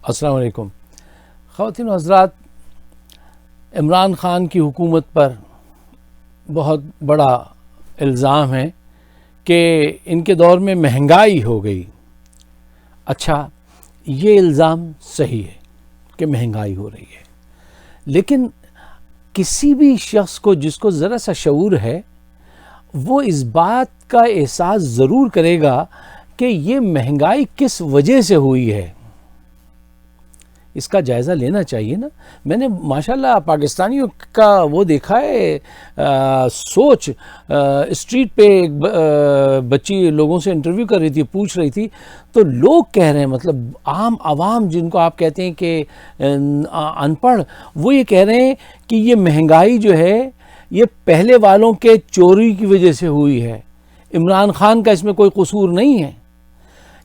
السلام علیکم خواتین و حضرات، عمران خان کی حکومت پر بہت بڑا الزام ہے کہ ان کے دور میں مہنگائی ہو گئی۔ اچھا، یہ الزام صحیح ہے کہ مہنگائی ہو رہی ہے، لیکن کسی بھی شخص کو جس کو ذرا سا شعور ہے وہ اس بات کا احساس ضرور کرے گا کہ یہ مہنگائی کس وجہ سے ہوئی ہے، اس کا جائزہ لینا چاہیے نا۔ میں نے ماشاءاللہ پاکستانیوں کا وہ دیکھا ہے سوچ، اسٹریٹ پہ ایک بچی لوگوں سے انٹرویو کر رہی تھی، پوچھ رہی تھی، تو لوگ کہہ رہے ہیں، مطلب عام عوام جن کو آپ کہتے ہیں کہ ان پڑھ، وہ یہ کہہ رہے ہیں کہ یہ مہنگائی جو ہے یہ پہلے والوں کے چوری کی وجہ سے ہوئی ہے، عمران خان کا اس میں کوئی قصور نہیں ہے۔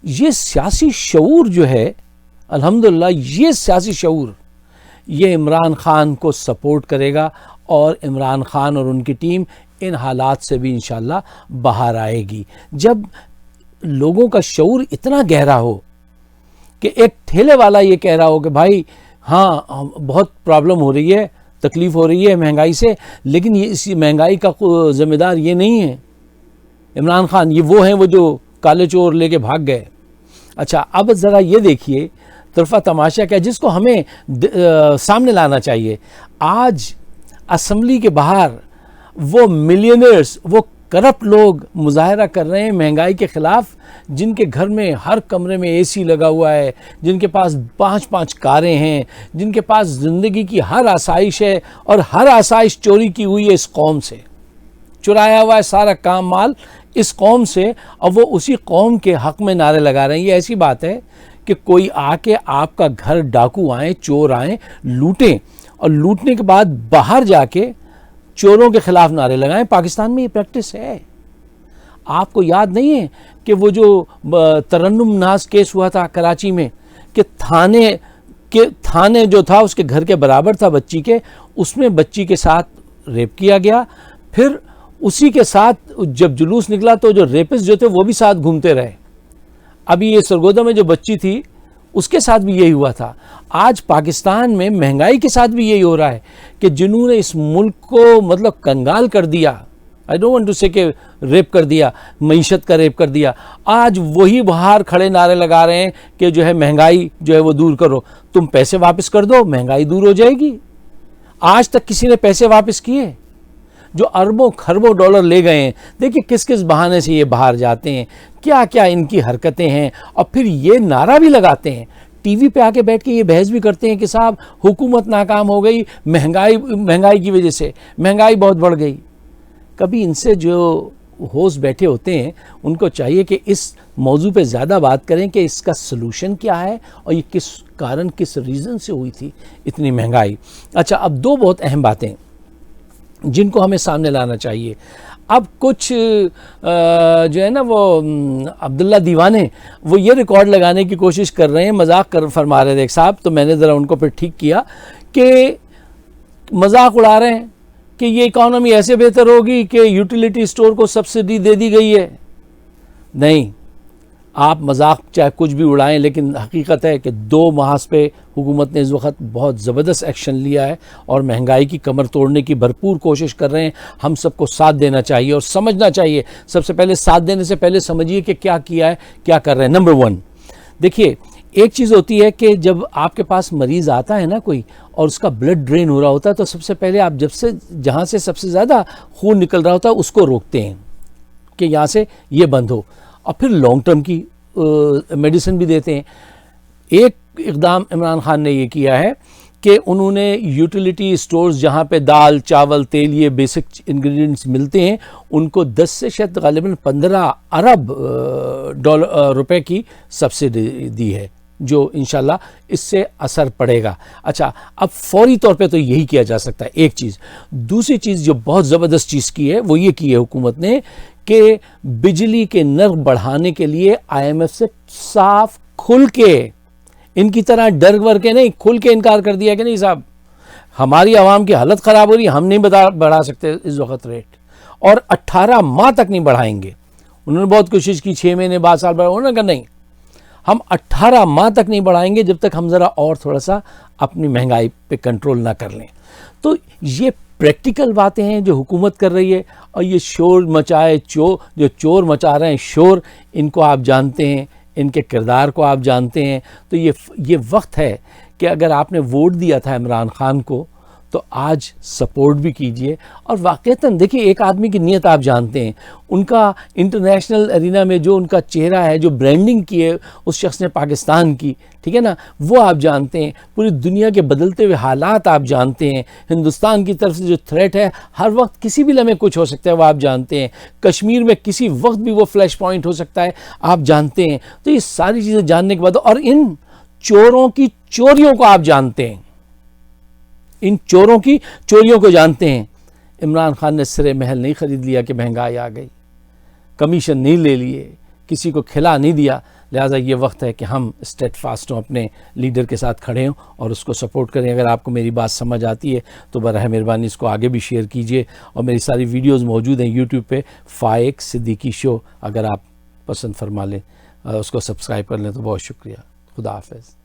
یہ سیاسی شعور جو ہے، الحمدللہ یہ سیاسی شعور یہ عمران خان کو سپورٹ کرے گا، اور عمران خان اور ان کی ٹیم ان حالات سے بھی انشاءاللہ باہر آئے گی۔ جب لوگوں کا شعور اتنا گہرا ہو کہ ایک ٹھیلے والا یہ کہہ رہا ہو کہ بھائی ہاں بہت پرابلم ہو رہی ہے، تکلیف ہو رہی ہے مہنگائی سے، لیکن یہ اسی مہنگائی کا ذمہ دار یہ نہیں ہے عمران خان، یہ وہ ہیں وہ جو کالے چور لے کے بھاگ گئے۔ اچھا، اب ذرا یہ دیکھیے طرفہ تماشا کیا جس کو ہمیں سامنے لانا چاہیے۔ آج اسمبلی کے باہر وہ ملینئرز، وہ کرپٹ لوگ مظاہرہ کر رہے ہیں مہنگائی کے خلاف، جن کے گھر میں ہر کمرے میں اے سی لگا ہوا ہے، جن کے پاس 5 کاریں ہیں، جن کے پاس زندگی کی ہر آسائش ہے، اور ہر آسائش چوری کی ہوئی ہے اس قوم سے، چرایا ہوا ہے سارا کام مال اس قوم سے، اور وہ اسی قوم کے حق میں نعرے لگا رہے ہیں۔ یہ ایسی بات ہے کہ کوئی آ کے آپ کا گھر ڈاکو آئیں، چور آئیں، لوٹیں، اور لوٹنے کے بعد باہر جا کے چوروں کے خلاف نعرے لگائیں۔ پاکستان میں یہ پریکٹس ہے۔ آپ کو یاد نہیں ہے کہ وہ جو ترنم ناز کیس ہوا تھا کراچی میں، کہ تھانے جو تھا اس کے گھر کے برابر تھا بچی کے، اس میں بچی کے ساتھ ریپ کیا گیا، پھر اسی کے ساتھ جب جلوس نکلا تو جو ریپس جو تھے وہ بھی ساتھ گھومتے رہے۔ ابھی یہ سرگودا میں جو بچی تھی اس کے ساتھ بھی یہی ہوا تھا۔ آج پاکستان میں مہنگائی کے ساتھ بھی یہی ہو رہا ہے کہ جنہوں نے اس ملک کو مطلب کنگال کر دیا، I don't want to say کہ ریپ کر دیا، معیشت کا ریپ کر دیا، آج وہی باہر کھڑے نعرے لگا رہے ہیں کہ جو ہے مہنگائی جو ہے وہ دور کرو، تم پیسے واپس کر دو مہنگائی دور ہو جائے گی۔ آج تک کسی نے پیسے واپس کیے؟ جو اربوں خربوں ڈالر لے گئے ہیں، دیکھیں کس کس بہانے سے یہ باہر جاتے ہیں، کیا کیا ان کی حرکتیں ہیں، اور پھر یہ نعرہ بھی لگاتے ہیں، ٹی وی پہ آ کے بیٹھ کے یہ بحث بھی کرتے ہیں کہ صاحب حکومت ناکام ہو گئی مہنگائی کی وجہ سے، مہنگائی بہت بڑھ گئی۔ کبھی ان سے جو ہوسٹ بیٹھے ہوتے ہیں ان کو چاہیے کہ اس موضوع پہ زیادہ بات کریں کہ اس کا سلوشن کیا ہے، اور یہ کس کارن کس ریزن سے ہوئی تھی اتنی مہنگائی۔ اچھا، اب دو بہت اہم باتیں جن کو ہمیں سامنے لانا چاہیے۔ اب کچھ جو ہے نا وہ عبداللہ دیوانے، وہ یہ ریکارڈ لگانے کی کوشش کر رہے ہیں، مذاق فرما رہے تھے ایک صاحب، تو میں نے ذرا ان کو پھر ٹھیک کیا کہ مذاق اڑا رہے ہیں کہ یہ اکانومی ایسے بہتر ہوگی کہ یوٹیلیٹی سٹور کو سبسڈی دے دی گئی ہے۔ نہیں، آپ مذاق چاہے کچھ بھی اڑائیں، لیکن حقیقت ہے کہ 2 ماہ پہ حکومت نے اس وقت بہت زبردست ایکشن لیا ہے، اور مہنگائی کی کمر توڑنے کی بھرپور کوشش کر رہے ہیں۔ ہم سب کو ساتھ دینا چاہیے اور سمجھنا چاہیے۔ سب سے پہلے ساتھ دینے سے پہلے سمجھیے کہ کیا کیا ہے، کیا کر رہے ہیں۔ نمبر 1، دیکھیے ایک چیز ہوتی ہے کہ جب آپ کے پاس مریض آتا ہے نا کوئی، اور اس کا بلڈ ڈرین ہو رہا ہوتا ہے، تو سب سے پہلے آپ جہاں سے سب سے زیادہ خون نکل رہا ہوتا ہے اس کو روکتے ہیں کہ یہاں سے یہ بند ہو، اور پھر لانگ ٹرم کی میڈیسن بھی دیتے ہیں۔ ایک اقدام عمران خان نے یہ کیا ہے کہ انہوں نے یوٹیلیٹی سٹورز جہاں پہ دال، چاول، تیل، یہ بیسک انگریڈینٹس ملتے ہیں، ان کو 10 سے شاید غالباً 15 ارب روپے کی سبسڈی دی ہے، جو انشاءاللہ اس سے اثر پڑے گا۔ اچھا، اب فوری طور پہ تو یہی کیا جا سکتا ہے، ایک چیز۔ دوسری چیز جو بہت زبردست چیز کی ہے وہ یہ کی ہے حکومت نے کہ بجلی کے نرخ بڑھانے کے لیے IMF سے صاف کھل کے، ان کی طرح ڈر ور کے نہیں، کھل کے انکار کر دیا کہ نہیں صاحب ہماری عوام کی حالت خراب ہو رہی ہے، ہم نہیں بڑھا سکتے اس وقت ریٹ، اور 18 ماہ تک نہیں بڑھائیں گے۔ انہوں نے بہت کوشش کی، 6 مہینے بعد سال بڑھا، انہوں نے کہا نہیں، ہم 18 ماہ تک نہیں بڑھائیں گے جب تک ہم ذرا اور تھوڑا سا اپنی مہنگائی پہ کنٹرول نہ کر لیں. تو یہ پریکٹیکل باتیں ہیں جو حکومت کر رہی ہے. اور یہ شور مچائے جو چور مچا رہے ہیں شور، ان کو آپ جانتے ہیں، ان کے کردار کو آپ جانتے ہیں. تو یہ وقت ہے کہ اگر آپ نے ووٹ دیا تھا عمران خان کو تو آج سپورٹ بھی کیجئے. اور واقعتاً دیکھیے ایک آدمی کی نیت آپ جانتے ہیں، ان کا انٹرنیشنل ارینا میں جو ان کا چہرہ ہے، جو برانڈنگ کی ہے اس شخص نے پاکستان کی، ٹھیک ہے نا، وہ آپ جانتے ہیں. پوری دنیا کے بدلتے ہوئے حالات آپ جانتے ہیں. ہندوستان کی طرف سے جو تھریٹ ہے، ہر وقت کسی بھی لمحے کچھ ہو سکتا ہے، وہ آپ جانتے ہیں. کشمیر میں کسی وقت بھی وہ فلیش پوائنٹ ہو سکتا ہے، آپ جانتے ہیں. تو یہ ساری چیزیں جاننے کے بعد، اور ان چوروں کی چوریوں کو آپ جانتے ہیں، ان چوروں کی چوریوں کو جانتے ہیں. عمران خان نے سرے محل نہیں خرید لیا کہ مہنگائی آ گئی، کمیشن نہیں لے لیے، کسی کو کھلا نہیں دیا. لہٰذا یہ وقت ہے کہ ہم اسٹیٹ فاسٹ ہوں، اپنے لیڈر کے ساتھ کھڑے ہوں اور اس کو سپورٹ کریں. اگر آپ کو میری بات سمجھ آتی ہے تو براہ مہربانی اس کو آگے بھی شیئر کیجئے. اور میری ساری ویڈیوز موجود ہیں یوٹیوب پہ، فائق صدیقی شو. اگر آپ پسند فرما لیں، اس کو سبسکرائب کر لیں تو بہت شکریہ. خدا حافظ.